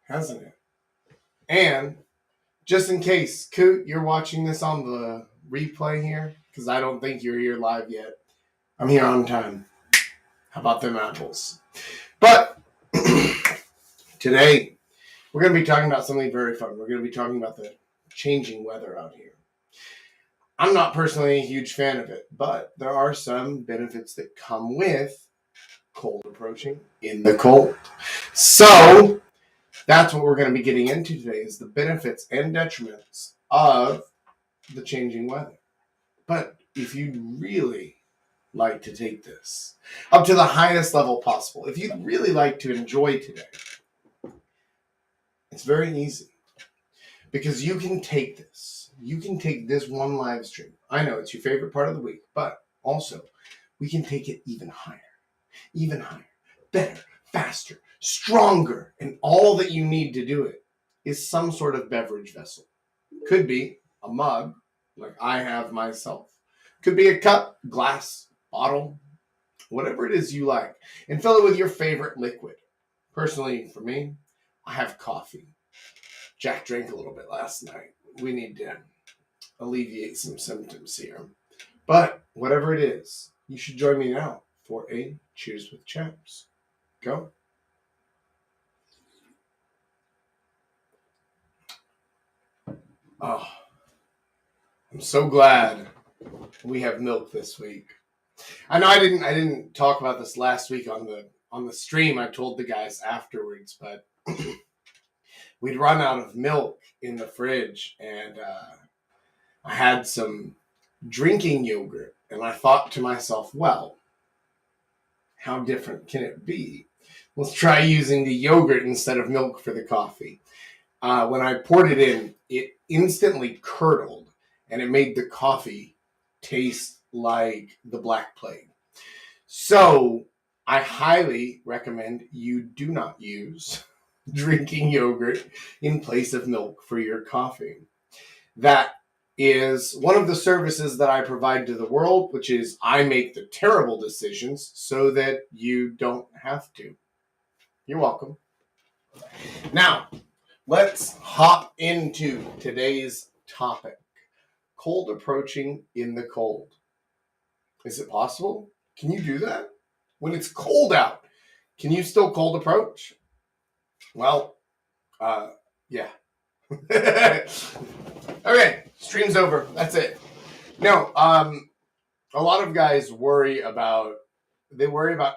hasn't it? And just in case, Coot, you're watching this on the replay here, because I don't think you're here live yet. I'm here on time. How about them apples? But today, we're going to be talking about something very fun. We're going to be talking about the changing weather out here. I'm not personally a huge fan of it, but there are some benefits that come with cold approaching in the cold. So that's what we're going to be getting into today, is the benefits and detriments of the changing weather. But if you'd really like to take this up to the highest level possible, if you'd really like to enjoy today, it's very easy. Because you can take this. You can take this one live stream. I know it's your favorite part of the week, but also we can take it even higher, better, faster, stronger. And all that you need to do it is some sort of beverage vessel. Could be a mug, like I have myself. Could be a cup, glass, bottle, whatever it is you like. And fill it with your favorite liquid. Personally, for me, I have coffee. Jack drank a little bit last night. We need to alleviate some symptoms here. But whatever it is, you should join me now for a Cheers with Chaps. Go. Oh, I'm so glad we have milk this week. I know I didn't talk about this last week on the stream. I told the guys afterwards, but we'd run out of milk in the fridge, and I had some drinking yogurt, and I thought to myself, well, how different can it be? Let's try using the yogurt instead of milk for the coffee. When I poured it in, it instantly curdled, and it made the coffee taste like the Black Plague. So I highly recommend you do not use drinking yogurt in place of milk for your coffee. That is one of the services that I provide to the world, which is I make the terrible decisions so that you don't have to. You're welcome. Now, let's hop into today's topic. Cold approaching in the cold. Is it possible? Can you do that? When it's cold out, can you still cold approach? Well, yeah. Okay, stream's over. That's it. No, a lot of guys worry about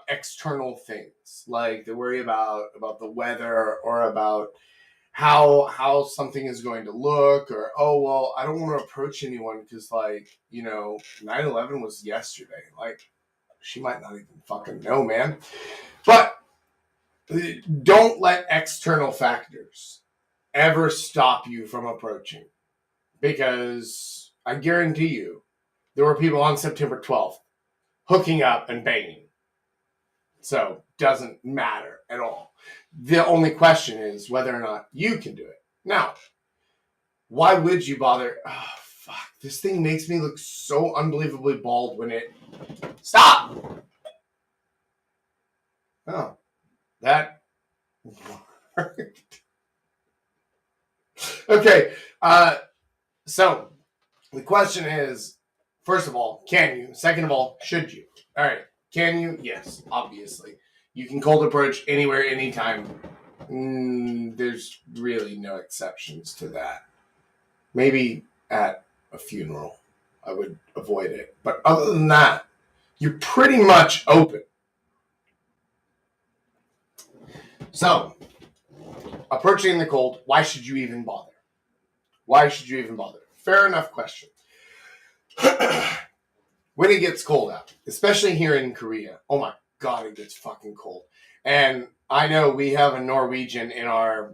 external things. Like they worry about the weather or about how something is going to look, or oh well, I don't want to approach anyone because 9/11 was yesterday. Like she might not even fucking know, man. But don't let external factors ever stop you from approaching, because I guarantee you there were people on September 12th hooking up and banging. So doesn't matter at all. The only question is whether or not you can do it. Now, why would you bother? Oh, fuck. This thing makes me look so unbelievably bald when it... Stop! Oh, that worked. Okay, so the question is, first of all, can you? Second of all, should you? All right, can you? Yes, obviously. You can cold approach anywhere, anytime. There's really no exceptions to that. Maybe at a funeral, I would avoid it. But other than that, you're pretty much open. So, approaching in the cold, why should you even bother? Why should you even bother? Fair enough question. When it gets cold out, especially here in Korea, oh my God, it gets fucking cold. And I know we have a Norwegian in our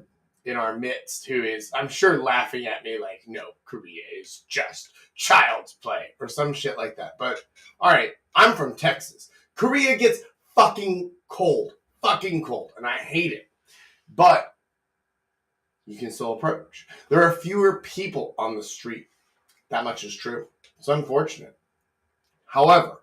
midst who is, I'm sure, laughing at me like, no, Korea is just child's play or some shit like that. But all right, I'm from Texas. Korea gets fucking cold, and I hate it. But you can still approach. There are fewer people on the street. That much is true. It's unfortunate. However,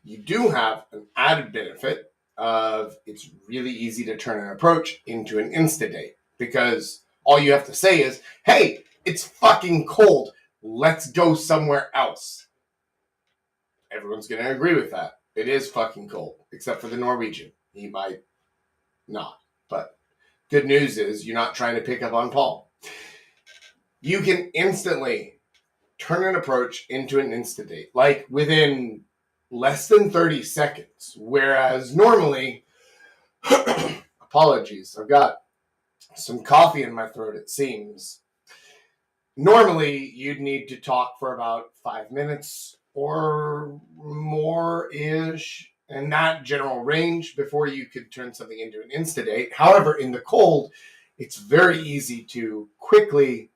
you do have an added benefit of it's really easy to turn an approach into an insta date. because all you have to say is, hey, it's fucking cold. Let's go somewhere else. Everyone's going to agree with that. It is fucking cold, except for the Norwegian. He might not. But good news is you're not trying to pick up on Paul. You can instantly turn an approach into an instant date, like within less than 30 seconds. Whereas normally, apologies, I've got some coffee in my throat, it seems. Normally, you'd need to talk for about 5 minutes or more-ish, and that general range before you could turn something into an instant date. However, in the cold, it's very easy to quickly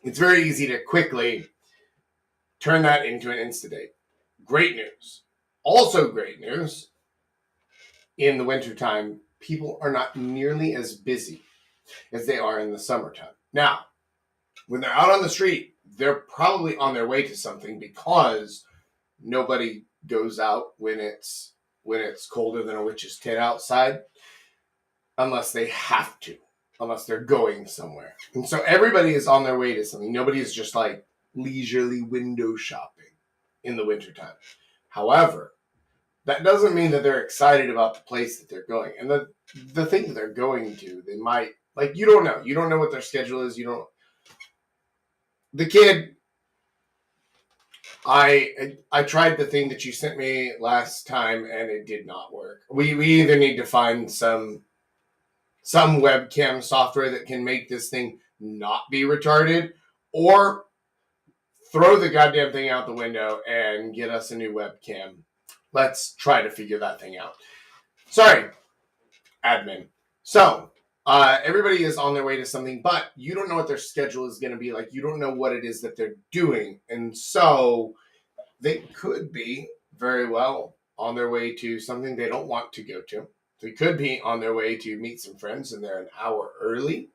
it's very easy to quickly turn that into an instant date. Great news. Also great news, in the wintertime, people are not nearly as busy as they are in the summertime. Now, when they're out on the street, they're probably on their way to something because nobody goes out when it's colder than a witch's tit outside unless they have to, unless they're going somewhere. And so everybody is on their way to something. Nobody is just like leisurely window shopping in the wintertime. However, that doesn't mean that they're excited about the place that they're going. And the thing that they're going to, they might, like, you don't know. You don't know what their schedule is. The kid, I tried the thing that you sent me last time and it did not work. We either need to find some webcam software that can make this thing not be retarded, or throw the goddamn thing out the window and get us a new webcam. Let's try to figure that thing out. Sorry, admin. So, everybody is on their way to something, but you don't know what their schedule is going to be like. You don't know what it is that they're doing. And so they could be very well on their way to something they don't want to go to. They could be on their way to meet some friends and they're an hour early.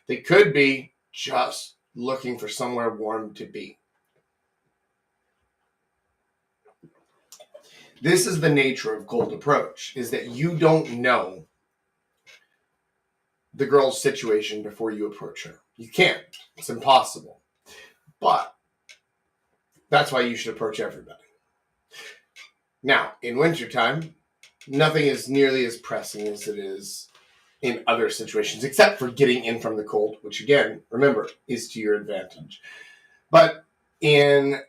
They could be just looking for somewhere warm to be. This is the nature of cold approach, is that you don't know the girl's situation before you approach her. You can't. It's impossible. But that's why you should approach everybody. Now, in wintertime, nothing is nearly as pressing as it is in other situations, except for getting in from the cold, which again, remember, is to your advantage. But in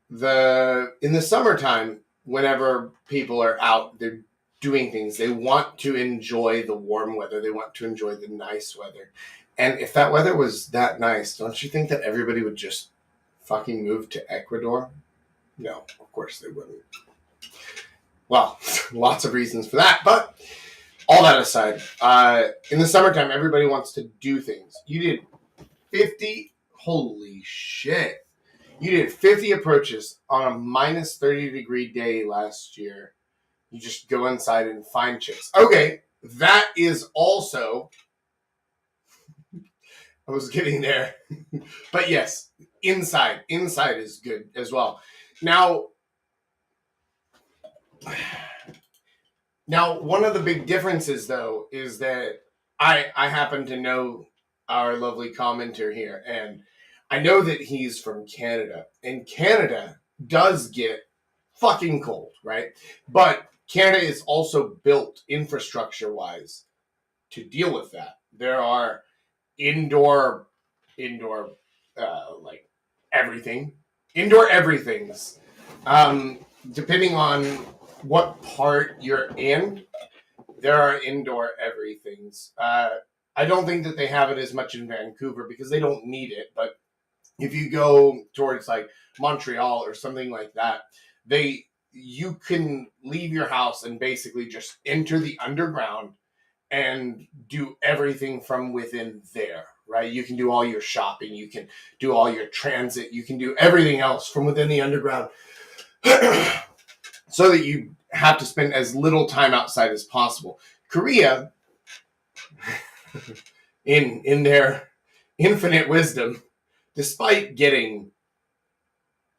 the summertime, whenever people are out, they're doing things. They want to enjoy the warm weather. They want to enjoy the nice weather. And if that weather was that nice, don't you think that everybody would just fucking move to Ecuador? No, of course they wouldn't. Well, lots of reasons for that, but all that aside, in the summertime, everybody wants to do things. You did 50, holy shit. You did 50 approaches on a minus 30 degree day last year. You just go inside and find chicks. Okay, that is also, I was getting there. But yes, inside is good as well. Now, one of the big differences, though, is that I happen to know our lovely commenter here, and I know that he's from Canada, and Canada does get fucking cold, right? But Canada is also built infrastructure-wise to deal with that. There are indoor, like everything, indoor everythings. Depending on what part you're in, there are indoor everythings. I don't think that they have it as much in Vancouver because they don't need it. But if you go towards like Montreal or something like that, you can leave your house and basically just enter the underground and do everything from within there, right? You can do all your shopping, you can do all your transit, you can do everything else from within the underground so that you have to spend as little time outside as possible. Korea, in their infinite wisdom, despite getting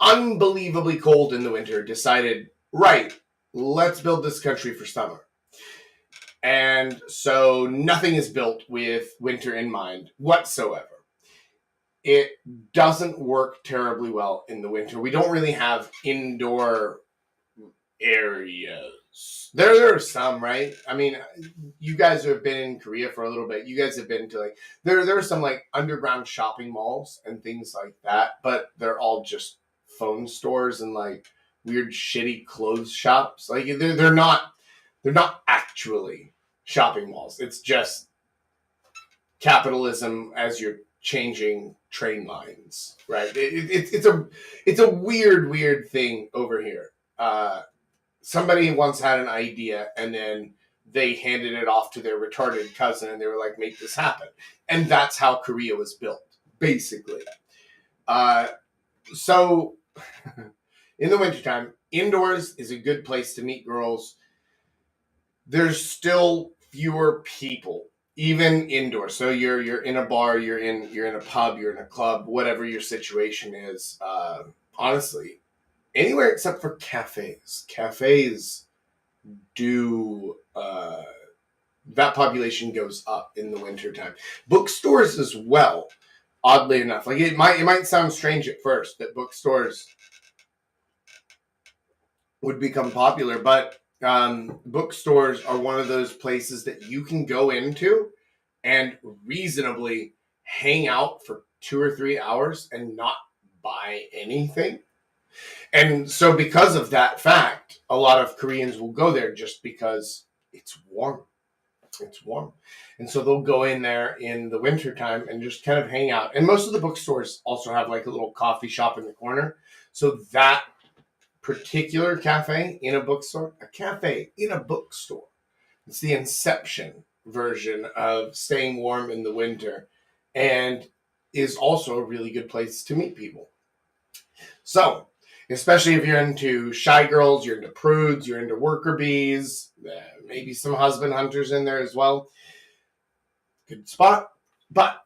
unbelievably cold in the winter, decided, right, let's build this country for summer. And so nothing is built with winter in mind whatsoever. It doesn't work terribly well in the winter. We don't really have indoor areas. There are some, right? I mean, you guys who have been in Korea for a little bit, you guys have been to like there are some like underground shopping malls and things like that, but they're all just phone stores and like weird shitty clothes shops. Like they're not actually shopping malls. It's just capitalism as you're changing train lines, right? It's a weird thing over here. Somebody once had an idea and then they handed it off to their retarded cousin and they were like, make this happen. And that's how Korea was built, basically. So in the wintertime, indoors is a good place to meet girls. There's still fewer people, even indoors. So you're in a bar, you're in a pub, you're in a club, whatever your situation is. Honestly, anywhere except for cafes. Cafes do that population goes up in the wintertime. Bookstores as well, oddly enough. Like it might sound strange at first that bookstores would become popular, but bookstores are one of those places that you can go into and reasonably hang out for 2 or 3 hours and not buy anything. And so because of that fact, a lot of Koreans will go there just because it's warm. It's warm. And so they'll go in there in the wintertime and just kind of hang out. And most of the bookstores also have like a little coffee shop in the corner. So that particular cafe in a bookstore, a cafe in a bookstore, it's the inception version of staying warm in the winter and is also a really good place to meet people. So, especially if you're into shy girls, you're into prudes, you're into worker bees, maybe some husband hunters in there as well. Good spot. But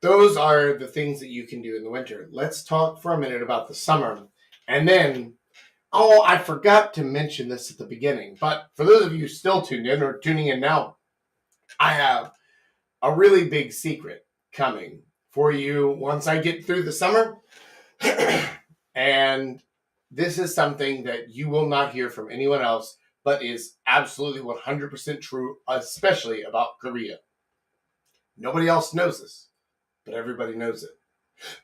those are the things that you can do in the winter. Let's talk for a minute about the summer. And then, I forgot to mention this at the beginning, but for those of you still tuned in or tuning in now, I have a really big secret coming for you once I get through the summer. And this is something that you will not hear from anyone else, but is absolutely 100% true, especially about Korea. Nobody else knows this, but everybody knows it.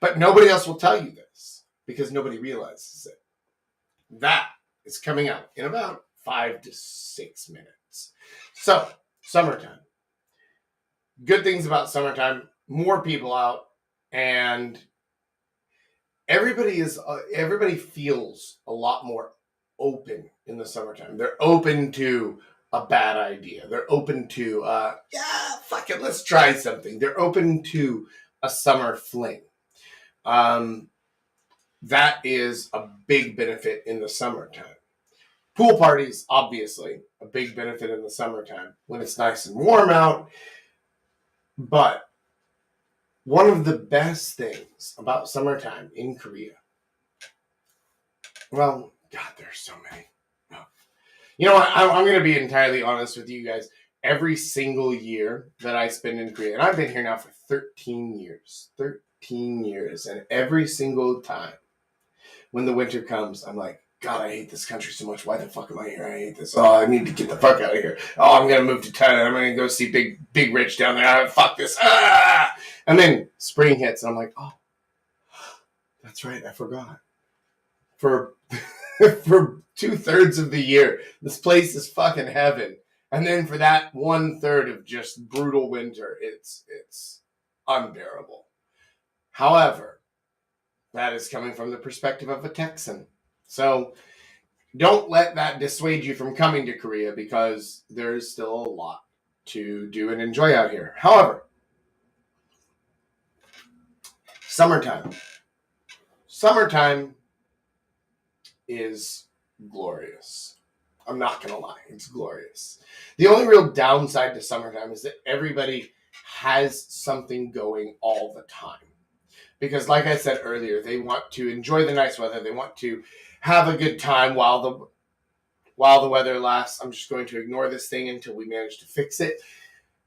But nobody else will tell you this because nobody realizes it. That is coming out in about 5 to 6 minutes. So, summertime. Good things about summertime, more people out, and everybody feels a lot more open in the summertime. They're open to a bad idea. They're open to, fuck it, let's try something. They're open to a summer fling. That is a big benefit in the summertime. Pool parties, obviously, a big benefit in the summertime when it's nice and warm out. But one of the best things about summertime in Korea, well, God, there's so many. You know what? I'm going to be entirely honest with you guys. Every single year that I spend in Korea, and I've been here now for 13 years, and every single time when the winter comes, I'm like, God, I hate this country so much. Why the fuck am I here? I hate this. Oh, I need to get the fuck out of here. Oh, I'm going to move to Thailand. I'm going to go see Big Rich down there. Fuck this. And then spring hits, and I'm like, oh, that's right. I forgot. For 2/3 of the year, this place is fucking heaven. And then for that 1/3 of just brutal winter, it's unbearable. However, that is coming from the perspective of a Texan. So don't let that dissuade you from coming to Korea because there's still a lot to do and enjoy out here. However, summertime. Summertime is glorious. I'm not going to lie. It's glorious. The only real downside to summertime is that everybody has something going all the time. Because like I said earlier, they want to enjoy the nice weather. They want to have a good time while while the weather lasts, I'm just going to ignore this thing until we manage to fix it.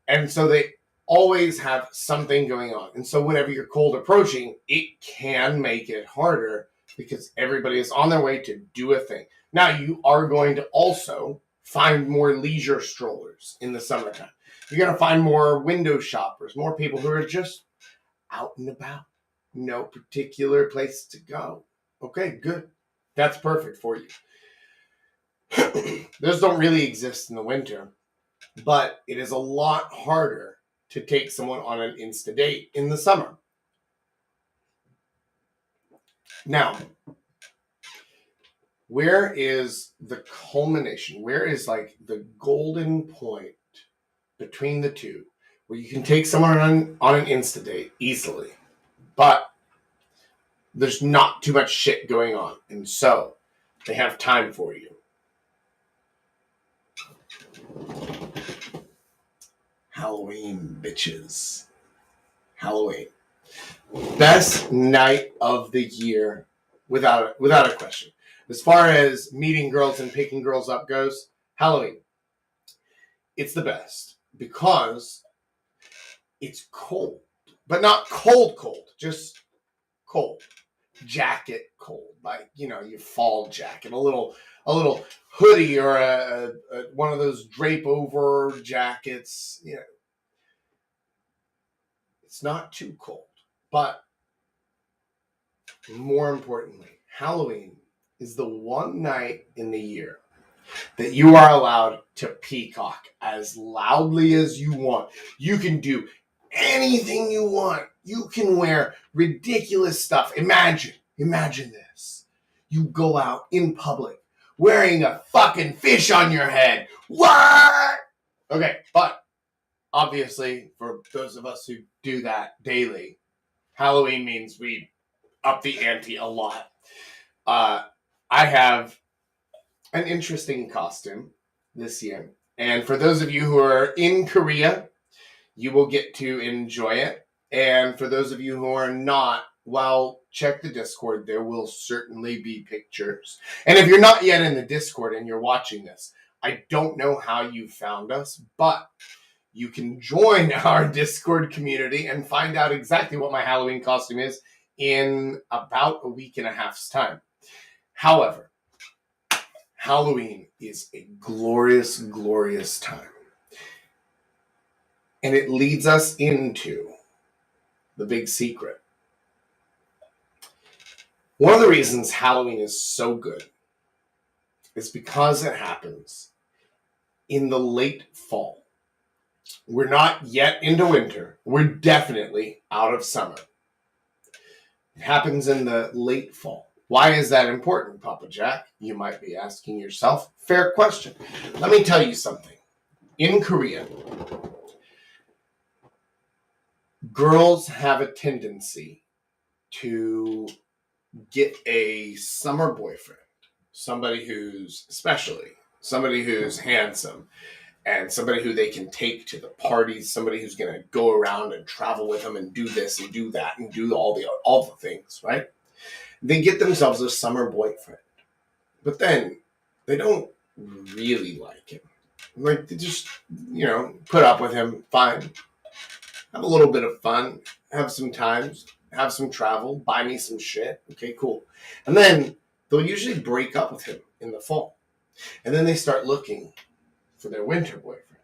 And so they always have something going on. And so whenever you're cold approaching, it can make it harder because everybody is on their way to do a thing. Now, you are going to also find more leisure strollers in the summertime. You're going to find more window shoppers, more people who are just out and about. No particular place to go. Okay, good. That's perfect for you. Those don't really exist in the winter, but it is a lot harder to take someone on an Insta date in the summer. Now, where is the culmination? Where is like the golden point between the two where you can take someone on an Insta date easily, but there's not too much shit going on, and so they have time for you? Halloween, bitches. Halloween. Best night of the year, without a question. As far as meeting girls and picking girls up goes, Halloween. It's the best because it's cold, but not cold, just cold. Jacket cold, like, your fall jacket, a little hoodie or a one of those drape over jackets. It's not too cold, but more importantly, Halloween is the one night in the year that you are allowed to peacock as loudly as you want. You can do anything you want. You can wear ridiculous stuff. Imagine this. You go out in public wearing a fucking fish on your head. What? Okay, but obviously, for those of us who do that daily, Halloween means we up the ante a lot. I have an interesting costume this year. And for those of you who are in Korea, you will get to enjoy it. And for those of you who are not, well, check the Discord. There will certainly be pictures. And if you're not yet in the Discord and you're watching this, I don't know how you found us, but you can join our Discord community and find out exactly what my Halloween costume is in about a week and a half's time. However, Halloween is a glorious, glorious time. And it leads us into the big secret. One of the reasons Halloween is so good is because it happens in the late fall. We're not yet into winter. We're definitely out of summer. It happens in the late fall. Why is that important, Papa Jack? You might be asking yourself. Fair question. Let me tell you something. In Korea, girls have a tendency to get a summer boyfriend, somebody who's handsome, and somebody who they can take to the parties, somebody who's going to go around and travel with them and do this and do that and do all the things, right? They get themselves a summer boyfriend, but then they don't really like him. Like, they just, put up with him, fine, have a little bit of fun, have some times, have some travel, buy me some shit. Okay, cool. And then they'll usually break up with him in the fall. And then they start looking for their winter boyfriend.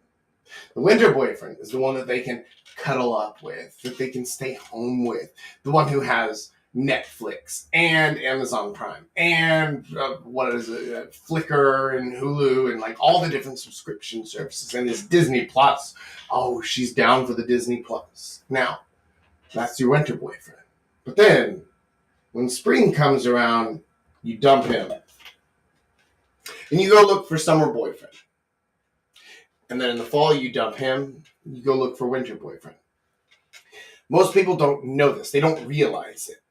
The winter boyfriend is the one that they can cuddle up with, that they can stay home with, the one who has Netflix and Amazon Prime and Flickr and Hulu and like all the different subscription services, and this Disney Plus. Oh, she's down for the Disney Plus. Now, that's your winter boyfriend. But then, when spring comes around, you dump him. And you go look for summer boyfriend. And then in the fall, you dump him. You go look for winter boyfriend. Most people don't know this. They don't realize it.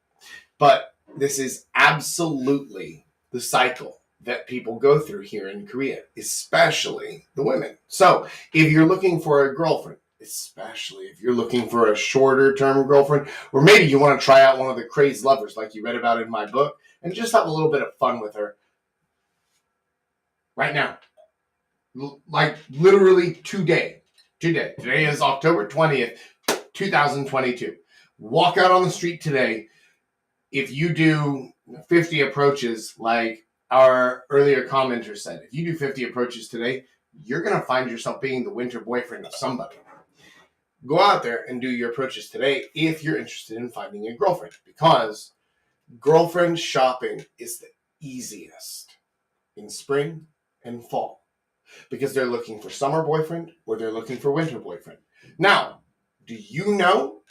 But this is absolutely the cycle that people go through here in Korea, especially the women. So if you're looking for a girlfriend, especially if you're looking for a shorter term girlfriend, or maybe you want to try out one of the crazed lovers like you read about in my book and just have a little bit of fun with her, right now. Like literally today. Today is October 20th, 2022. Walk out on the street today. If you do 50 approaches, like our earlier commenter said, if you do 50 approaches today, you're going to find yourself being the winter boyfriend of somebody. Go out there and do your approaches today if you're interested in finding a girlfriend, because girlfriend shopping is the easiest in spring and fall, because they're looking for summer boyfriend or they're looking for winter boyfriend. Now, do you know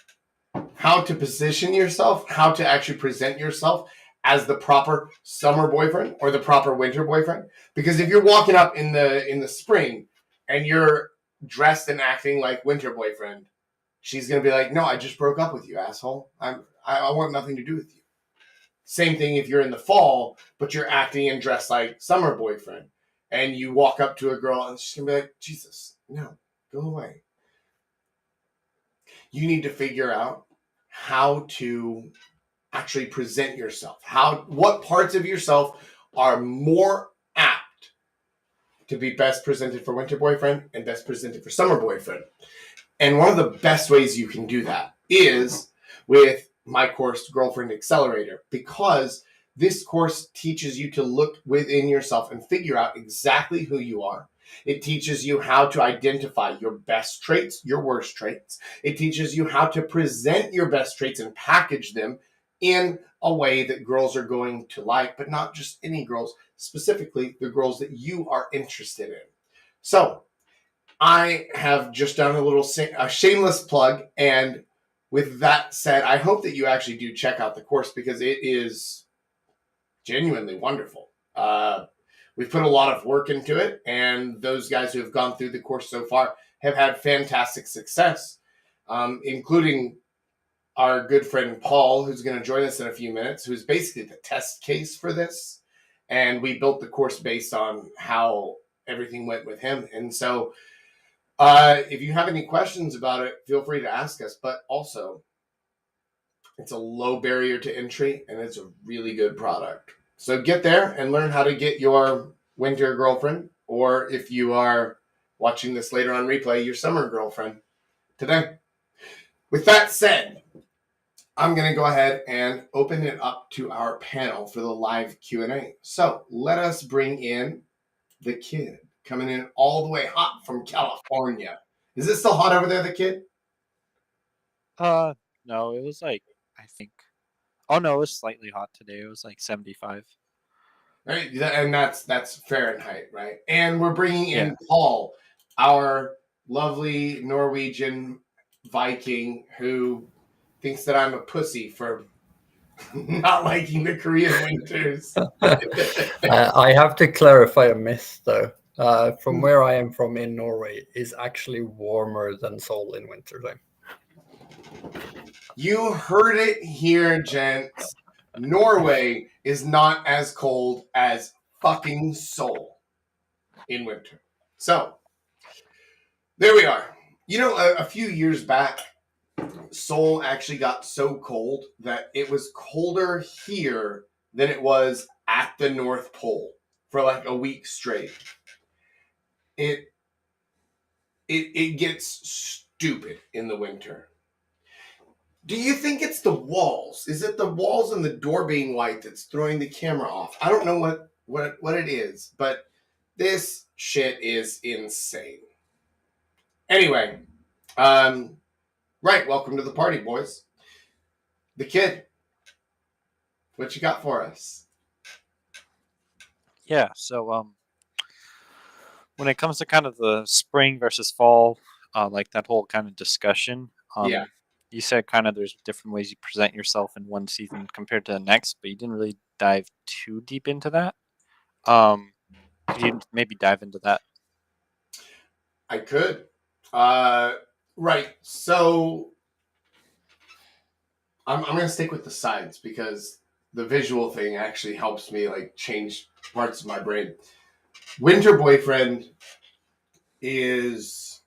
how to position yourself, how to actually present yourself as the proper summer boyfriend or the proper winter boyfriend? Because if you're walking up in the spring and you're dressed and acting like winter boyfriend, she's gonna be like, "No, I just broke up with you, asshole. I want nothing to do with you." Same thing if you're in the fall, but you're acting and dressed like summer boyfriend, and you walk up to a girl and she's gonna be like, "Jesus, no, go away." You need to figure out how to actually present yourself. What parts of yourself are more apt to be best presented for winter boyfriend and best presented for summer boyfriend. And one of the best ways you can do that is with my course, Girlfriend Accelerator, because this course teaches you to look within yourself and figure out exactly who you are. It teaches you how to identify your best traits, your worst traits. It teaches you how to present your best traits and package them in a way that girls are going to like, but not just any girls, specifically the girls that you are interested in. So I have just done a shameless plug, and with that said, I hope that you actually do check out the course because it is genuinely wonderful. We've put a lot of work into it, and those guys who have gone through the course so far have had fantastic success, including our good friend Paul, who's going to join us in a few minutes, who's basically the test case for this. And we built the course based on how everything went with him. And so if you have any questions about it, feel free to ask us. But also, it's a low barrier to entry, and it's a really good product. So get there and learn how to get your winter girlfriend, or if you are watching this later on replay, your summer girlfriend today. With that said, I'm going to go ahead and open it up to our panel for the live Q&A. So let us bring in the kid, coming in all the way hot from California. Is it still hot over there, the kid? No, it was like, I think. Oh no, it was slightly hot today. It was like 75. Right, and that's Fahrenheit, right? And we're bringing Yeah. in Paul, our lovely Norwegian Viking, who thinks that I'm a pussy for not liking the Korean winters. I have to clarify a myth, though. From Hmm. where I am from in Norway, is actually warmer than Seoul in wintertime. You heard it here, gents. Norway is not as cold as fucking Seoul in winter. So there we are. You know, a few years back, Seoul actually got so cold that it was colder here than it was at the North Pole for like a week straight. It it gets stupid in the winter. Do you think it's the walls? Is it the walls and the door being white that's throwing the camera off? I don't know what it is, but this shit is insane. Anyway, right, welcome to the party, boys. The kid, what you got for us? Yeah, so when it comes to kind of the spring versus fall, like that whole kind of discussion, Yeah, you said kind of there's different ways you present yourself in one season compared to the next, but you didn't really dive too deep into that. Um, could you maybe dive into that? I could. Uh, right. So I'm gonna stick with the sides because the visual thing actually helps me like change parts of my brain. Winter boyfriend is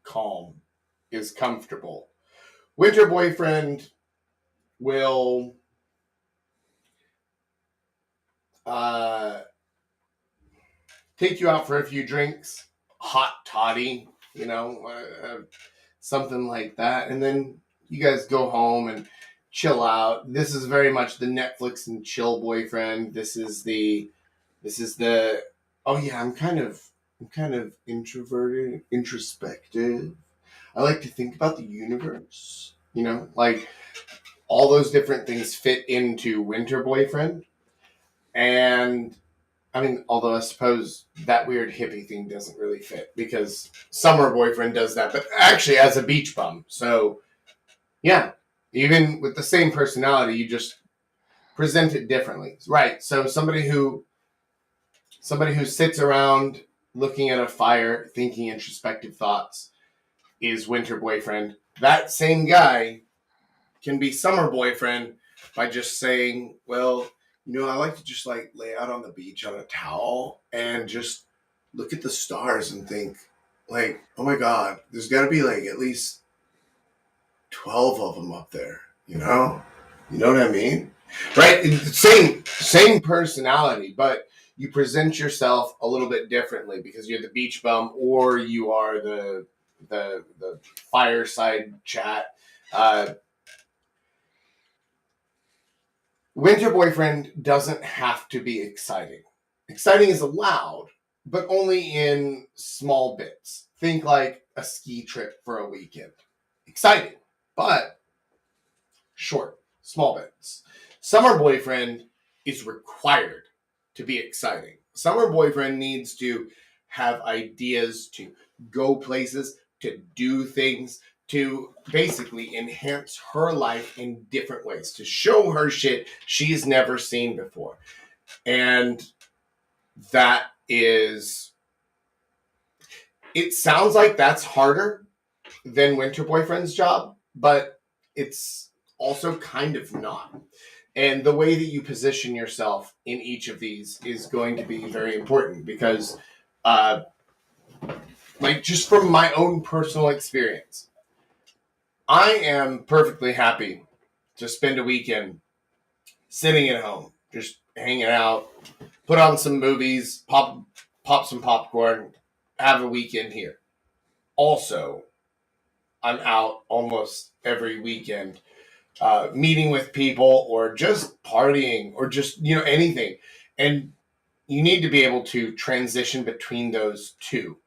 calm, is comfortable. Winter boyfriend will uh take you out for a few drinks, hot toddy, something like that, and then you guys go home and chill out. This is very much the Netflix and chill boyfriend. This is the oh yeah, I'm kind of introverted, introspective. I like to think about the universe. Like all those different things fit into winter boyfriend. And I mean, although I suppose that weird hippie thing doesn't really fit because summer boyfriend does that, but actually as a beach bum. So yeah, even with the same personality, you just present it differently, right? So somebody who sits around looking at a fire, thinking introspective thoughts, is winter boyfriend. That same guy can be summer boyfriend by just saying, well, I like to just like lay out on the beach on a towel and just look at the stars and think, like, oh my God, there's got to be like at least 12 of them up there, You know what I mean? Right? Same personality, but you present yourself a little bit differently because you're the beach bum or you are the fireside chat. Winter boyfriend doesn't have to be exciting. Exciting is allowed, but only in small bits. Think like a ski trip for a weekend. Exciting, but short, small bits. Summer boyfriend is required to be exciting. Summer boyfriend needs to have ideas to go places, to do things, to basically enhance her life in different ways, to show her shit she's never seen before. And that is, it sounds like that's harder than winter boyfriend's job, but it's also kind of not. And the way that you position yourself in each of these is going to be very important because, like, just from my own personal experience, I am perfectly happy to spend a weekend sitting at home, just hanging out, put on some movies, pop some popcorn, have a weekend here. Also, I'm out almost every weekend, meeting with people or just partying or just anything, and you need to be able to transition between those two.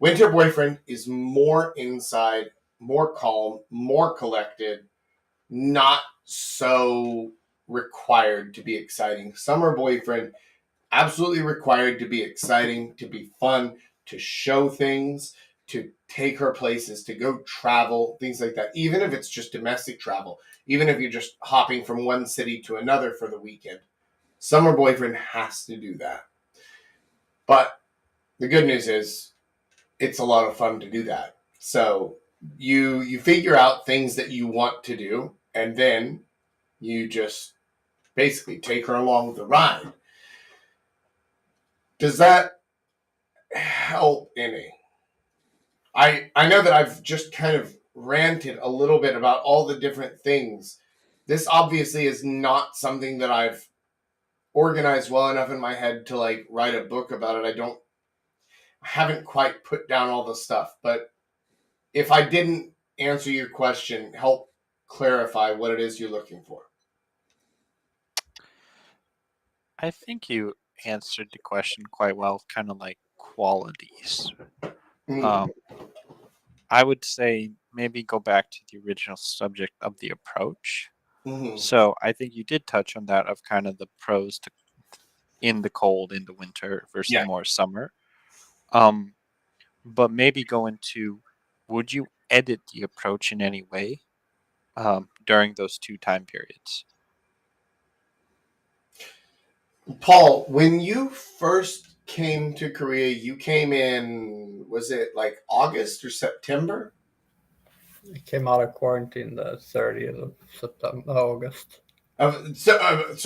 Winter boyfriend is more inside, more calm, more collected, not so required to be exciting. Summer boyfriend, absolutely required to be exciting, to be fun, to show things, to take her places, to go travel, things like that. Even if it's just domestic travel, even if you're just hopping from one city to another for the weekend, summer boyfriend has to do that. But the good news is it's a lot of fun to do that. So you figure out things that you want to do, and then you just basically take her along the ride. Does that help any? I know that I've just kind of ranted a little bit about all the different things. This obviously is not something that I've organized well enough in my head to like write a book about it. I haven't quite put down all the stuff, but if I didn't answer your question, help clarify what it is you're looking for. I think you answered the question quite well, kind of like qualities. Um, I would say maybe go back to the original subject of the approach. Mm-hmm. So I think you did touch on that of kind of the pros to in the cold, in the winter versus Yeah. more summer. But maybe go into, would you edit the approach in any way during those two time periods? Paul, when you first came to Korea, you came in, was it like August or September? I came out of quarantine the 30th of September, August. So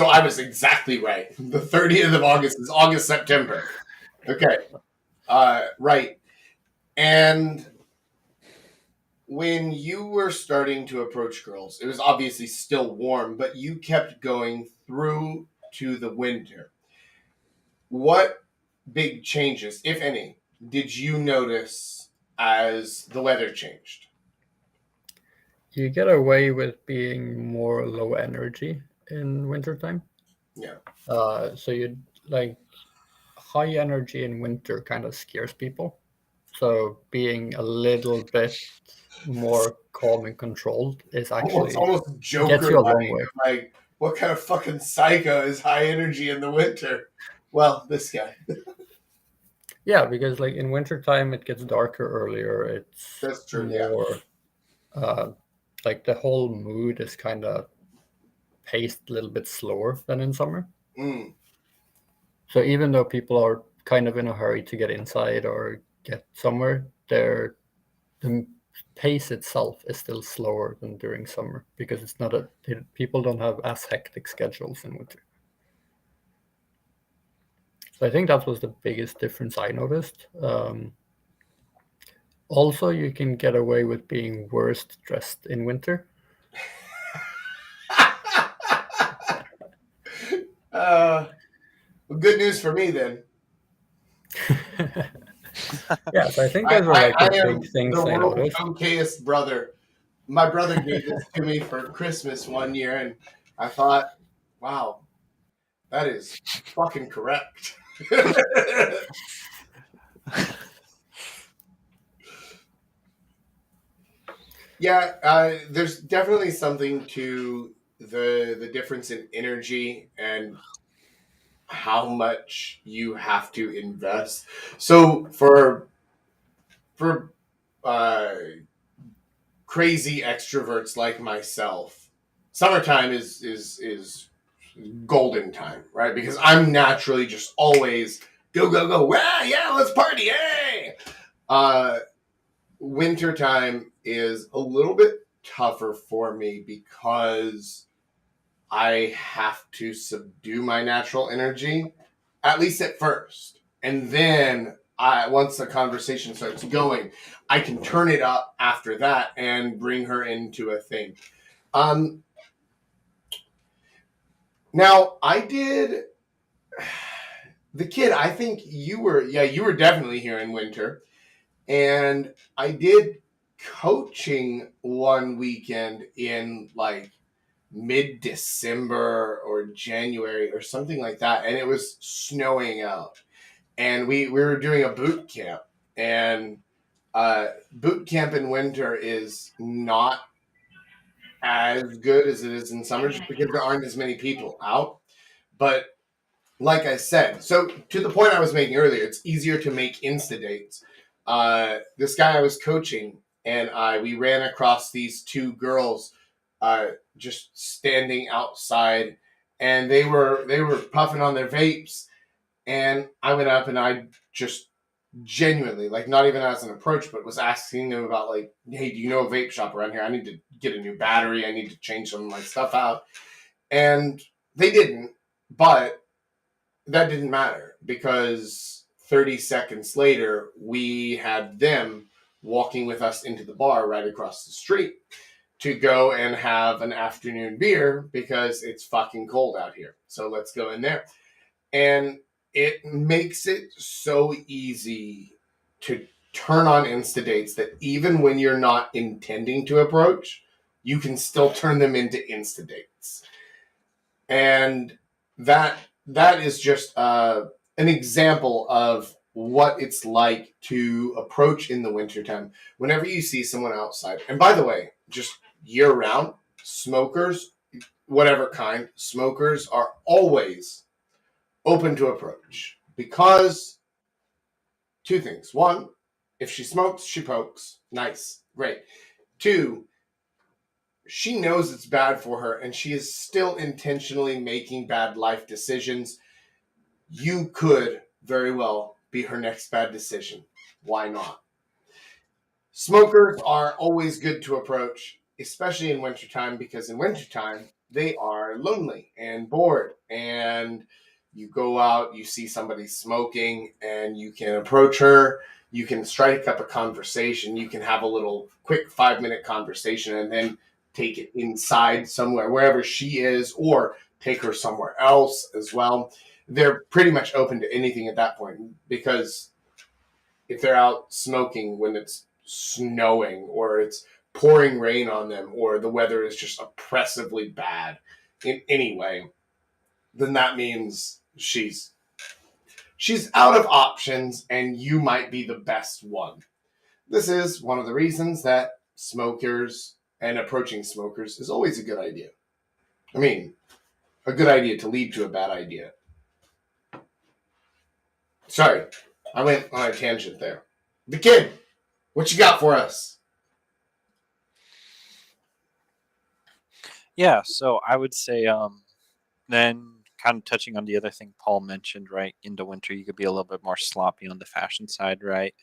I was exactly right. The 30th of August is August, September. Okay. Right. And when you were starting to approach girls, it was obviously still warm, but you kept going through to the winter. What big changes, if any, did you notice as the weather changed? You get away with being more low energy in wintertime. Yeah. So you like high energy in winter kind of scares people. So being a little bit more calm and controlled is actually Almost gets Joker you a long way. like, what kind of fucking psycho is high energy in the winter? Well, this guy. Yeah, because like in wintertime it gets darker earlier. It's That's true, yeah. more like the whole mood is kind of paced a little bit slower than in summer. Mm. So even though people are kind of in a hurry to get inside or get somewhere, the pace itself is still slower than during summer because it's not people don't have as hectic schedules in winter. So I think that was the biggest difference I noticed. Also, you can get away with being worst dressed in winter. Well, good news for me then. Yeah, so I think those are like I the am big things the I world's noticed. okayest brother. My brother gave this to me for Christmas one year, and I thought, wow, that is fucking correct. Yeah, there's definitely something to the difference in energy and how much you have to invest. So for uh, crazy extroverts like myself, summertime is golden time, right? Because I'm naturally just always go go go. Yeah, let's party, hey! Uh, Wintertime is a little bit tougher for me because I have to subdue my natural energy, at least at first. And then once the conversation starts going, I can turn it up after that and bring her into a thing. Um, Now, I did the kid. I think you were definitely here in winter. And I did coaching one weekend in like mid December or January or something like that, and it was snowing out, and we were doing a boot camp, and boot camp in winter is not as good as it is in summer, just because there aren't as many people out. But like I said, so to the point I was making earlier, it's easier to make insta dates. This guy I was coaching and we ran across these two girls just standing outside, and they were puffing on their vapes, and I went up and I just genuinely, like, not even as an approach, but was asking them about, like, hey, do you know a vape shop around here? I need to get a new battery. I need to change some of my stuff out. And they didn't, but that didn't matter because 30 seconds later, we had them walking with us into the bar right across the street to go and have an afternoon beer because it's fucking cold out here. So let's go in there. And it makes it so easy to turn on Insta dates that even when you're not intending to approach, you can still turn them into Insta dates. And that is just an example of what it's like to approach in the wintertime whenever you see someone outside. And by the way, just year round, smokers, whatever kind, smokers are always open to approach because two things. One, if she smokes, she pokes. Nice. Great. Two, she knows it's bad for her and she is still intentionally making bad life decisions. You could very well be her next bad decision. Why not? Smokers are always good to approach, especially in wintertime, because in wintertime, they are lonely and bored. And you go out, you see somebody smoking, and you can approach her. You can strike up a conversation. You can have a little quick 5-minute conversation and then take it inside somewhere, wherever she is, or take her somewhere else as well. they're pretty much open to anything at that point, because if they're out smoking when it's snowing or it's pouring rain on them or the weather is just oppressively bad in any way, then that means she's out of options and you might be the best one. This is one of the reasons that smokers and approaching smokers is always a good idea. I mean, a good idea to lead to a bad idea. Sorry, I went on a tangent there. The kid, what you got for us? Yeah, so I would say then kind of touching on the other thing Paul mentioned, right? Into winter you could be a little bit more sloppy on the fashion side, right?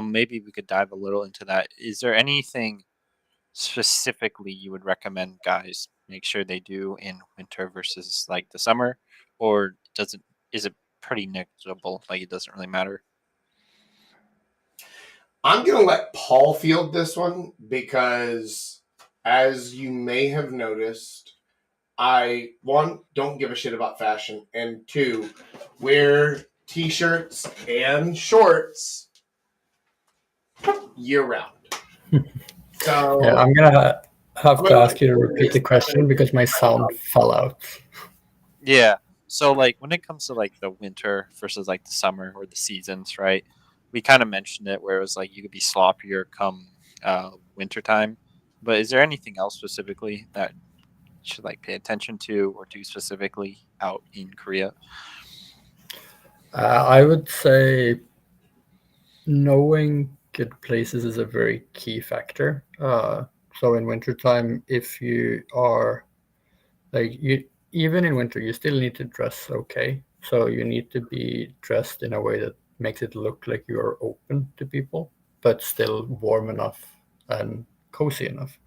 Maybe we could dive a little into that. Is there anything specifically you would recommend guys make sure they do in winter versus like the summer, or does it is it pretty negligible, like it doesn't really matter? I'm going to let Paul field this one because, as you may have noticed, I, one, don't give a shit about fashion, and two, wear t-shirts and shorts year round. So Yeah, I'm gonna have I'm to gonna ask you to repeat the question because my sound fell out. Yeah. So like when it comes to like the winter versus like the summer or the seasons, right? We kind of mentioned it where it was like you could be sloppier come winter time. But is there anything else specifically that you should like pay attention to or do specifically out in Korea? I would say knowing good places is a very key factor. So in wintertime, if you are like you, even in winter, you still need to dress okay. So you need to be dressed in a way that makes it look like you are open to people, but still warm enough and cozy enough.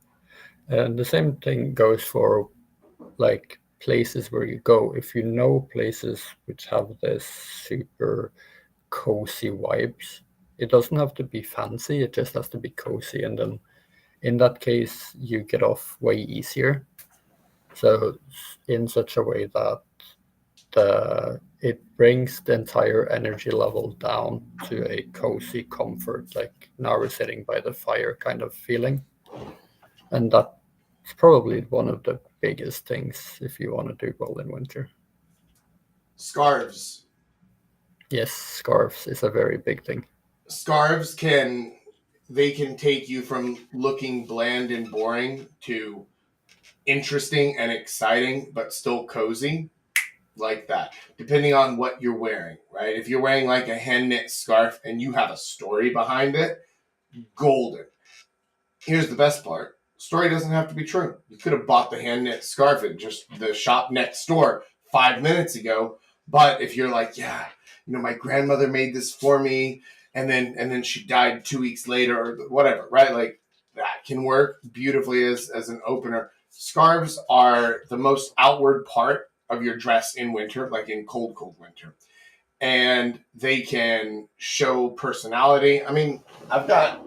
And the same thing goes for like places where you go. If you know places which have this super cozy vibes, it doesn't have to be fancy, it just has to be cozy. And then in that case, you get off way easier. So, in such a way that it brings the entire energy level down to a cozy comfort, like now we're sitting by the fire kind of feeling. And that's probably one of the biggest things if you want to do well in winter. scarves. Yes, scarves is a very big thing. Scarves can take you from looking bland and boring to interesting and exciting, but still cozy, like that, depending on what you're wearing, right? If you're wearing like a hand knit scarf and you have a story behind it, golden. Here's the best part. Story doesn't have to be true. You could have bought the hand knit scarf at just the shop next door 5 minutes ago. But if you're like, yeah, my grandmother made this for me, and then she died 2 weeks later, or whatever, right? Like, that can work beautifully as an opener. Scarves are the most outward part of your dress in winter, like in cold, cold winter. And they can show personality. I mean, I've got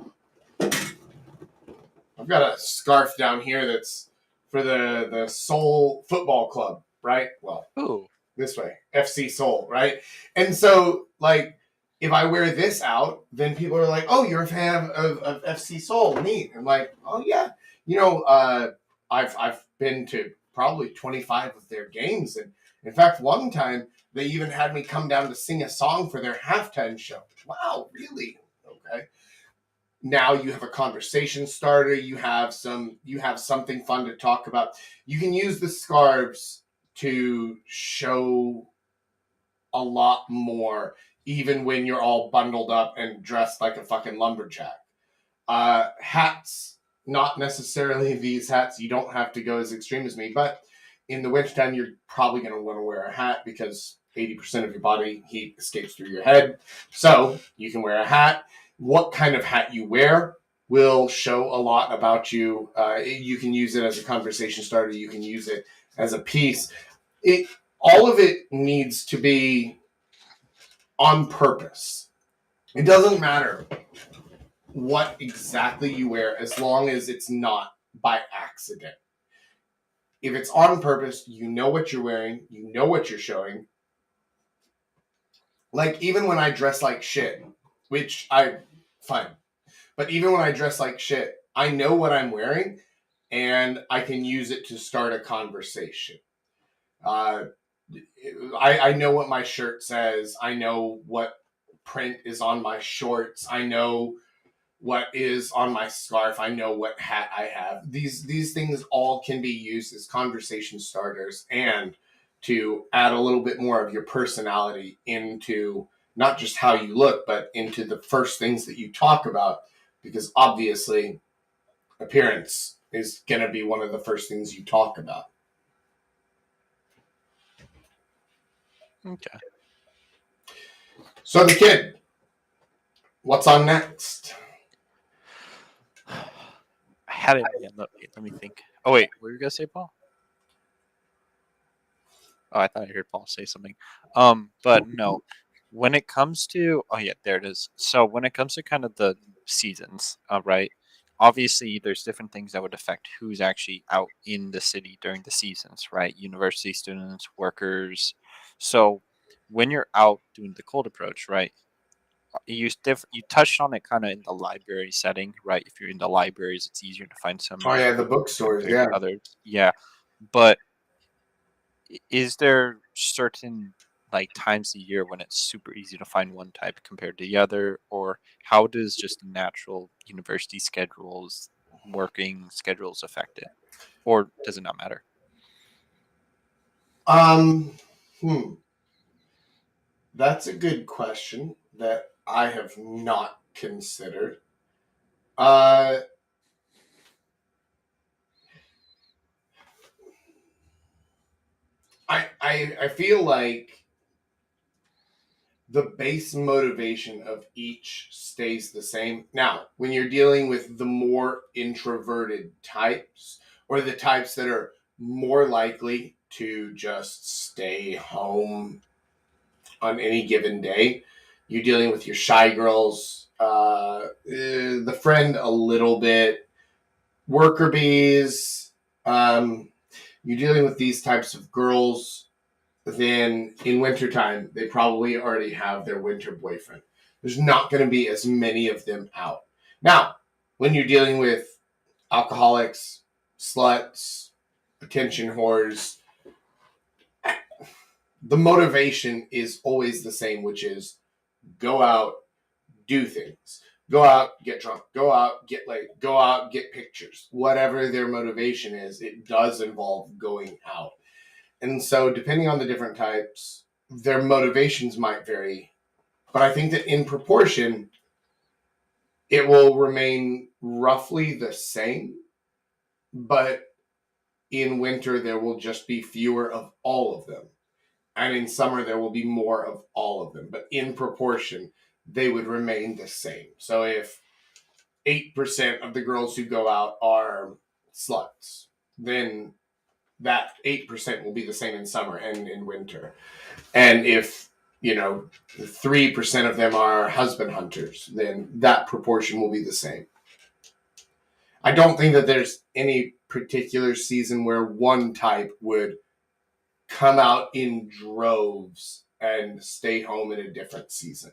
a scarf down here that's for the Seoul Football Club, right? Well, Ooh. this way, FC Seoul, right? And so, like, if I wear this out, then people are like, "Oh, you're a fan of FC Seoul, neat." I'm like, "Oh yeah, I've been to probably 25 of their games, and in fact, one time they even had me come down to sing a song for their halftime show." Wow, really? Okay. Now you have a conversation starter, you have something fun to talk about. You can use the scarves to show a lot more, even when you're all bundled up and dressed like a fucking lumberjack. Hats, not necessarily these hats. You don't have to go as extreme as me, but in the wintertime, you're probably going to want to wear a hat because 80% of your body heat escapes through your head. So you can wear a hat. What kind of hat you wear will show a lot about you. You can use it as a conversation starter. You can use it as a piece. All of it needs to be on purpose. It doesn't matter what exactly you wear as long as it's not by accident. If it's on purpose, you know what you're wearing, you know what you're showing, Like, even when I dress like shit, which I, fine. But even when I dress like shit, I know what I'm wearing and I can use it to start a conversation. Uh, I know what my shirt says. I know what print is on my shorts. I know what is on my scarf. I know what hat I have. These things all can be used as conversation starters and to add a little bit more of your personality into not just how you look, but into the first things that you talk about. Because obviously, appearance is going to be one of the first things you talk about. Okay. So the kid, what's on next? I had it again. Let me think. Oh wait, what were you gonna say, Paul? Oh, I thought I heard Paul say something. But no. When it comes to, oh yeah, there it is. So when it comes to kind of the seasons, right? Obviously, there's different things that would affect who's actually out in the city during the seasons, right? University students, workers. So when you're out doing the cold approach, right? You touched on it kind of in the library setting, right? If you're in the libraries, it's easier to find Oh some yeah, the bookstores. compared Yeah. to others. Yeah, but is there certain like times a year when it's super easy to find one type compared to the other, or how does just the natural university schedules, working schedules affect it, or does it not matter? Um. Hmm. That's a good question that I have not considered. Uh, I feel like the base motivation of each stays the same. Now, when you're dealing with the more introverted types, or the types that are more likely to just stay home on any given day, you're dealing with your shy girls, the friend a little bit, worker bees. You're dealing with these types of girls. Then in wintertime, they probably already have their winter boyfriend. There's not going to be as many of them out. Now, when you're dealing with alcoholics, sluts, attention whores, the motivation is always the same, which is go out, do things. Go out, get drunk. Go out, get late. Go out, get pictures. Whatever their motivation is, it does involve going out. And so, depending on the different types, their motivations might vary. But I think that in proportion, it will remain roughly the same. But in winter, there will just be fewer of all of them. And in summer, there will be more of all of them. But in proportion, they would remain the same. So if 8% of the girls who go out are sluts, then that 8% will be the same in summer and in winter. And if, 3% of them are husband hunters, then that proportion will be the same. I don't think that there's any particular season where one type would come out in droves and stay home in a different season.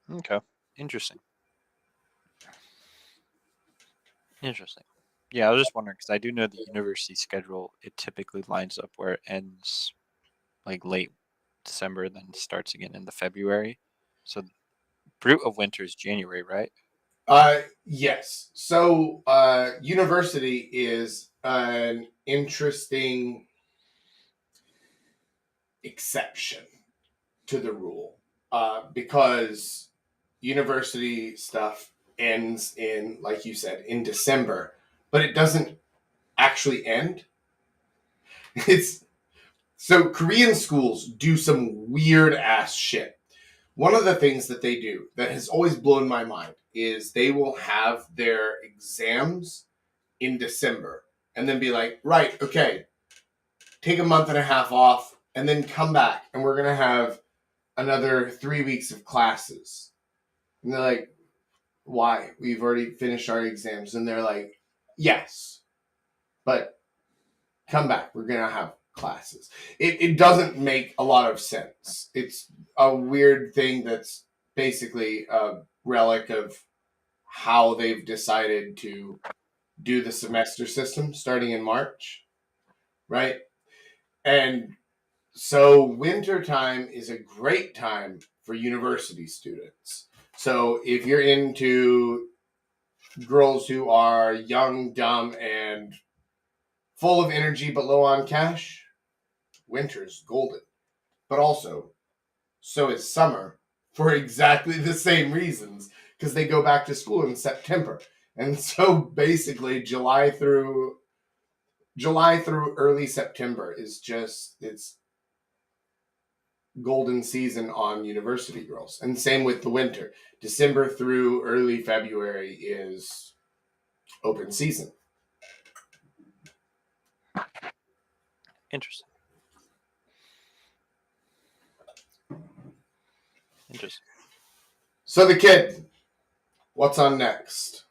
Okay, interesting. Interesting. Yeah, I was just wondering because I do know the university schedule. It typically lines up where it ends like late December, then starts again in the February. So Brute of Winter is January, right? Yes. So, university is an interesting exception to the rule because university stuff ends in, like you said, in December, but it doesn't actually end. It's so Korean schools do some weird ass shit. One of the things that they do that has always blown my mind is they will have their exams in December and then be like, right, okay, take a month and a half off and then come back and we're going to have another 3 weeks of classes. And they're like, why? We've already finished our exams. And they're like, yes, but come back. We're going to have classes. It doesn't make a lot of sense. It's a weird thing that's basically a relic of how they've decided to do the semester system starting in March, right? And so winter time is a great time for university students. So if you're into girls who are young, dumb, and full of energy but low on cash, winter's golden. But also, so is summer for exactly the same reasons, because they go back to school in September. And so basically July through early September is just, it's golden season on university girls. And same with the winter. December through early February is open season. Interesting. Interesting. So the kid, what's on next?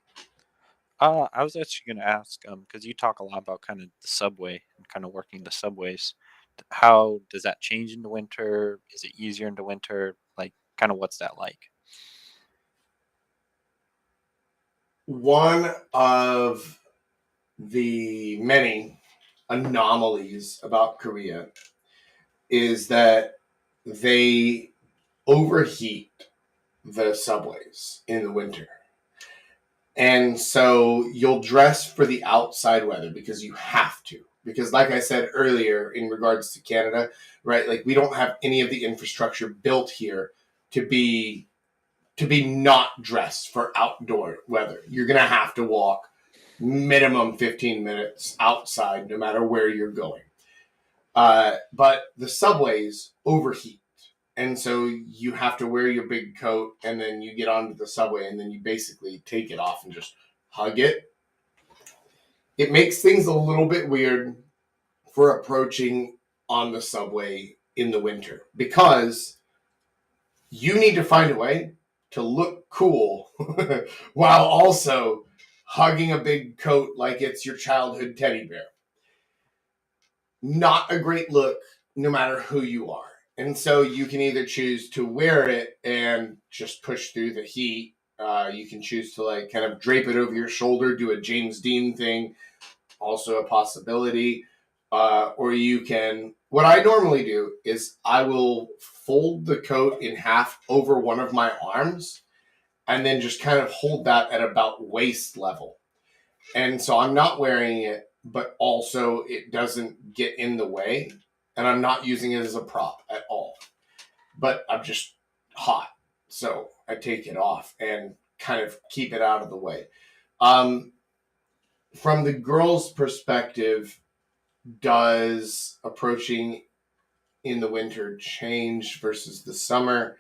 I was actually going to ask, because you talk a lot about kind of the subway and kind of working the subways. How does that change in the winter? Is it easier in the winter? Like, kind of what's that like? One of the many anomalies about Korea is that they overheat the subways in the winter. And so you'll dress for the outside weather because you have to. Because like I said earlier in regards to Canada, right? Like we don't have any of the infrastructure built here to be not dressed for outdoor weather. You're going to have to walk minimum 15 minutes outside no matter where you're going. But the subways overheat. And so you have to wear your big coat and then you get onto the subway and then you basically take it off and just hug it. It makes things a little bit weird for approaching on the subway in the winter because you need to find a way to look cool while also hugging a big coat like it's your childhood teddy bear. Not a great look no matter who you are. And so you can either choose to wear it and just push through the heat. You can choose to like kind of drape it over your shoulder, do a James Dean thing, also a possibility. Or you can, what I normally do is I will fold the coat in half over one of my arms and then just kind of hold that at about waist level. And so I'm not wearing it, but also it doesn't get in the way. And I'm not using it as a prop at all. But I'm just hot. So I take it off and kind of keep it out of the way. From the girl's perspective, does approaching in the winter change versus the summer?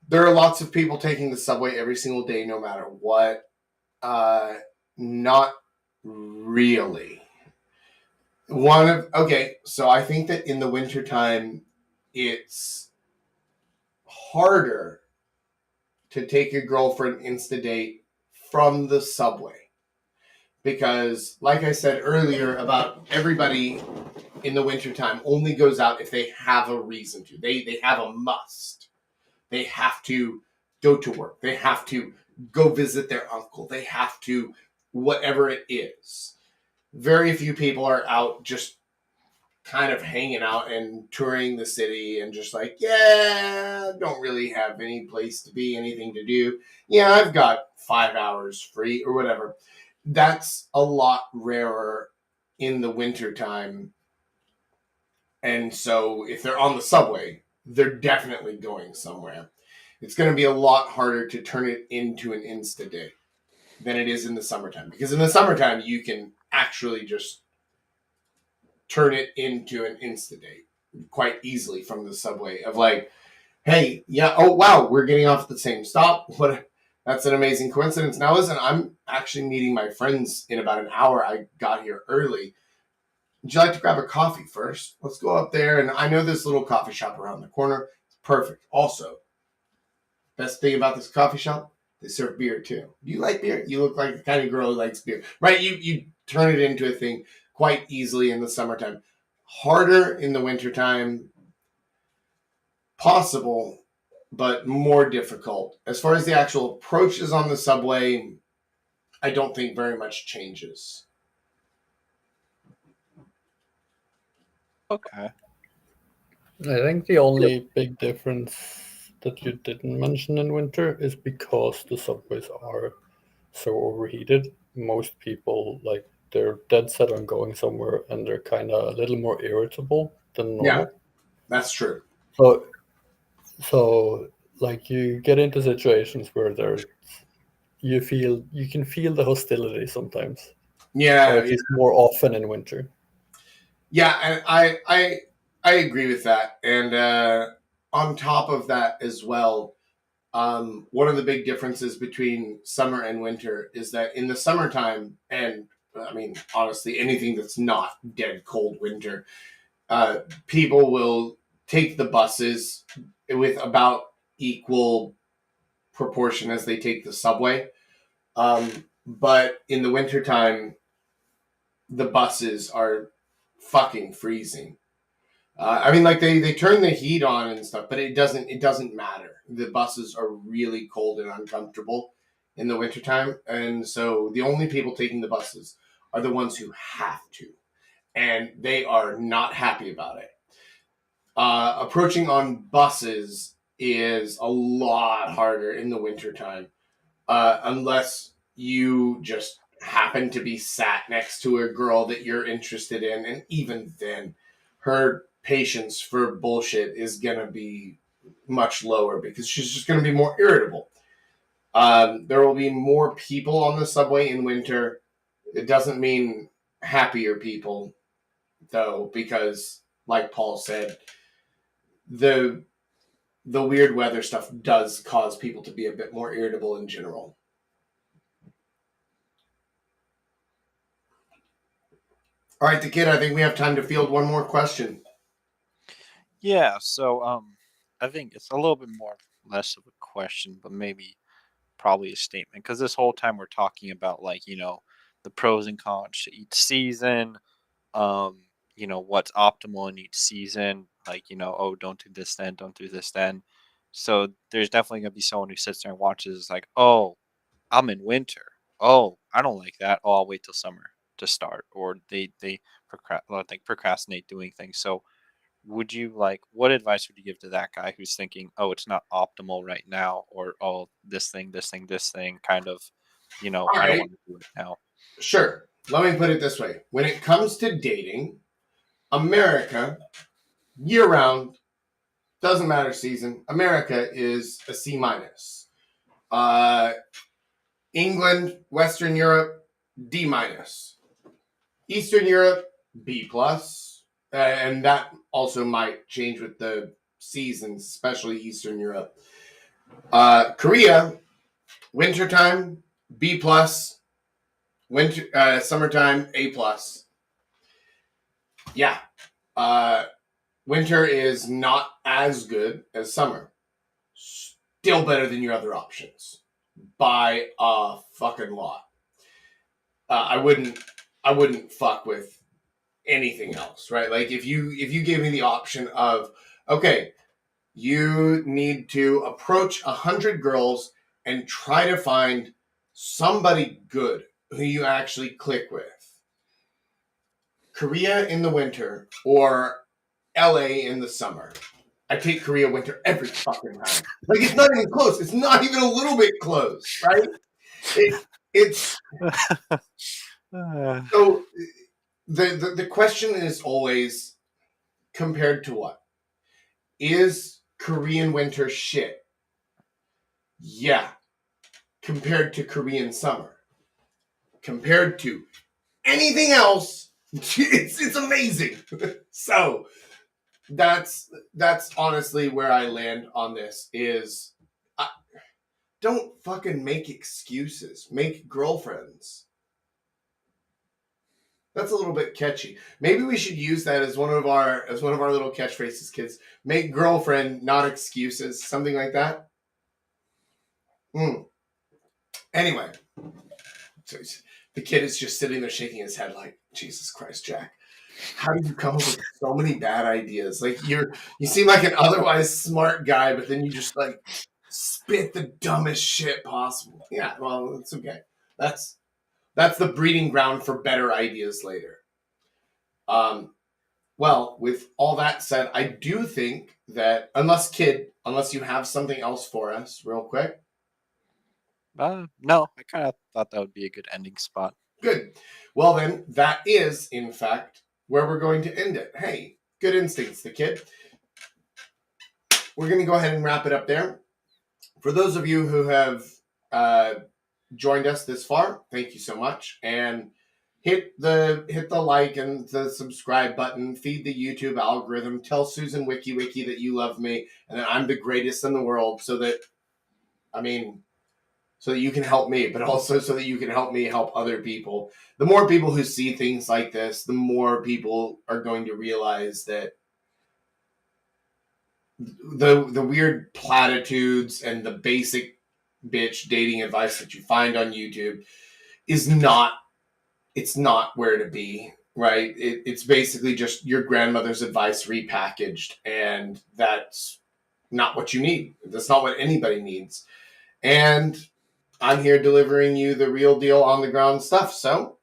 There are lots of people taking the subway every single day, no matter what. Not really. So I think that in the wintertime, it's harder to take a girl for an Insta date from the subway. Because, like I said earlier, about everybody in the wintertime only goes out if they have a reason to. They have a must. They have to go to work. They have to go visit their uncle. They have to, whatever it is. Very few people are out just kind of hanging out and touring the city and just like, yeah, don't really have any place to be, anything to do. Yeah, I've got 5 hours free or whatever. That's a lot rarer in the wintertime. And so if they're on the subway, they're definitely going somewhere. It's going to be a lot harder to turn it into an Insta date than it is in the summertime. Because in the summertime, you can actually just turn it into an Insta date quite easily from the subway of like, hey, yeah, oh, wow, we're getting off at the same stop. That's an amazing coincidence. Now, listen, I'm actually meeting my friends in about an hour. I got here early. Would you like to grab a coffee first? Let's go up there. And I know this little coffee shop around the corner. It's perfect. Also, best thing about this coffee shop, they serve beer too. Do you like beer? You look like the kind of girl who likes beer, right? You turn it into a thing quite easily in the summertime. harder in the wintertime, possible, but more difficult. As far as the actual approaches on the subway, I don't think very much changes. Okay. I think the only big difference that you didn't mention in winter is because the subways are so overheated. Most people, like, they're dead set on going somewhere and they're kind of a little more irritable than Yeah, normal. that's true. So, so like you get into situations where you can feel the hostility sometimes, or Yeah, at least more often in winter. yeah, and I agree with that. And on top of that as well, one of the big differences between summer and winter is that in the summertime, and I mean honestly, anything that's not dead cold winter, people will take the buses with about equal proportion as they take the subway. But in the wintertime, the buses are fucking freezing. I mean, like they turn the heat on and stuff, but it doesn't matter. The buses are really cold and uncomfortable in the wintertime, and so the only people taking the buses are the ones who have to, and they are not happy about it. Approaching on buses is a lot harder in the wintertime, unless you just happen to be sat next to a girl that you're interested in, and even then, her patience for bullshit is gonna be much lower because she's just gonna be more irritable. There will be more people on the subway in winter. It doesn't mean happier people, though, because, like Paul said, the the weird weather stuff does cause people to be a bit more irritable in general. All right, the kid. I think we have time to field one more question. Yeah, so I think it's a little bit more less of a question, but maybe probably a statement because this whole time we're talking about like, the pros and cons to each season, um, what's optimal in each season, like, oh, don't do this then, don't do this then. So there's definitely gonna be someone who sits there and watches like, oh, I'm in winter. Oh, I don't like that. Oh, I'll wait till summer to start. Or they procrastinate doing things. So would you like what advice would you give to that guy who's thinking, "Oh, it's not optimal right now," or "Oh, this thing kind of, All I don't right, want to do it now." sure. Let me put it this way: when it comes to dating, America, year round, doesn't matter season. America is a C minus. Uh, England, Western Europe, D minus. Eastern Europe, B plus, and that also might change with the seasons, especially Eastern Europe. Korea, wintertime, B plus. Summertime, A plus. Yeah. Uh, Winter is not as good as summer. Still better than your other options by a fucking lot. I wouldn't. I wouldn't fuck with anything else, right? Like if you gave me the option of, okay, you need to approach 100 girls and try to find somebody good who you actually click with. Korea in the winter or LA in the summer. I take Korea winter every fucking time. Like it's not even close. It's not even a little bit close, right? It's Uh, so the question is always compared to what? Is Korean winter shit? Yeah. Compared to Korean summer. Compared to anything else, it's amazing. So that's honestly where I land on this is don't fucking make excuses. Make girlfriends. That's a little bit catchy. Maybe we should use that as one of our little catchphrases, kids. Make girlfriend, not excuses. Something like that. Anyway, so the kid is just sitting there shaking his head like, Jesus Christ, Jack. How do you come up with so many bad ideas? Like you seem like an otherwise smart guy, but then you just like spit the dumbest shit possible. Yeah, well, it's okay. That's the breeding ground for better ideas later. Well, with all that said, I do think that unless you have something else for us, real quick. No, I kind of thought that would be a good ending spot. Good. Well, then, that is, in fact, where we're going to end it. Hey, good instincts, the kid. We're going to go ahead and wrap it up there. For those of you who have joined us this far, thank you so much. And hit the like and the subscribe button. Feed the YouTube algorithm. Tell Susan WikiWiki that you love me and that I'm the greatest in the world, so that you can help me, but also so that you can help me help other people. The more people who see things like this, the more people are going to realize that the weird platitudes and the basic bitch dating advice that you find on YouTube is not where to be, right? It's basically just your grandmother's advice repackaged, and that's not what you need. That's not what anybody needs. And I'm here delivering you the real deal on the ground stuff. So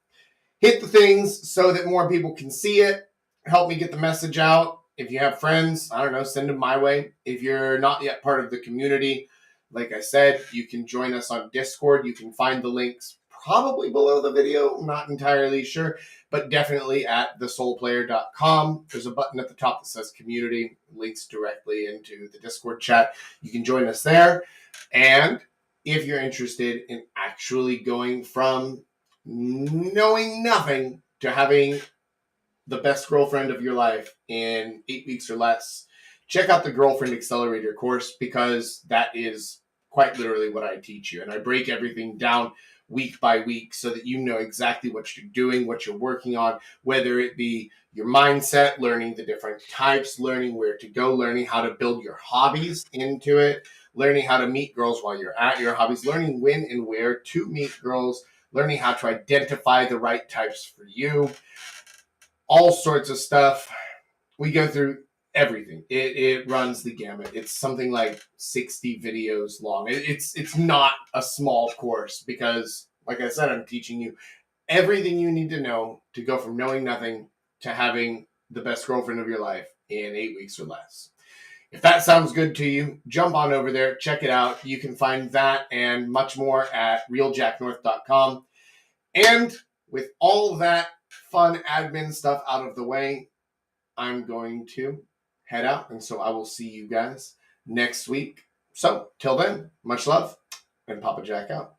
hit the things so that more people can see it. Help me get the message out. If you have friends, I don't know, send them my way. If you're not yet part of the community, like I said, you can join us on Discord. You can find the links probably below the video. I'm not entirely sure, but definitely at thesoulplayer.com. There's a button at the top that says community. Links directly into the Discord chat. You can join us there. And if you're interested in actually going from knowing nothing to having the best girlfriend of your life in 8 weeks or less, check out the Girlfriend Accelerator course, because that is quite literally what I teach you. And I break everything down week by week so that you know exactly what you're doing, what you're working on, whether it be your mindset, learning the different types, learning where to go, learning how to build your hobbies into it, learning how to meet girls while you're at your hobbies, learning when and where to meet girls, learning how to identify the right types for you, all sorts of stuff. We go through everything. It runs the gamut. It's something like 60 videos long. It's not a small course, because, like I said, I'm teaching you everything you need to know to go from knowing nothing to having the best girlfriend of your life in 8 weeks or less. If that sounds good to you, jump on over there, check it out. You can find that and much more at realjacknorth.com. And with all that fun admin stuff out of the way, I'm going to head out. And so I will see you guys next week. So till then, much love, and Papa Jack out.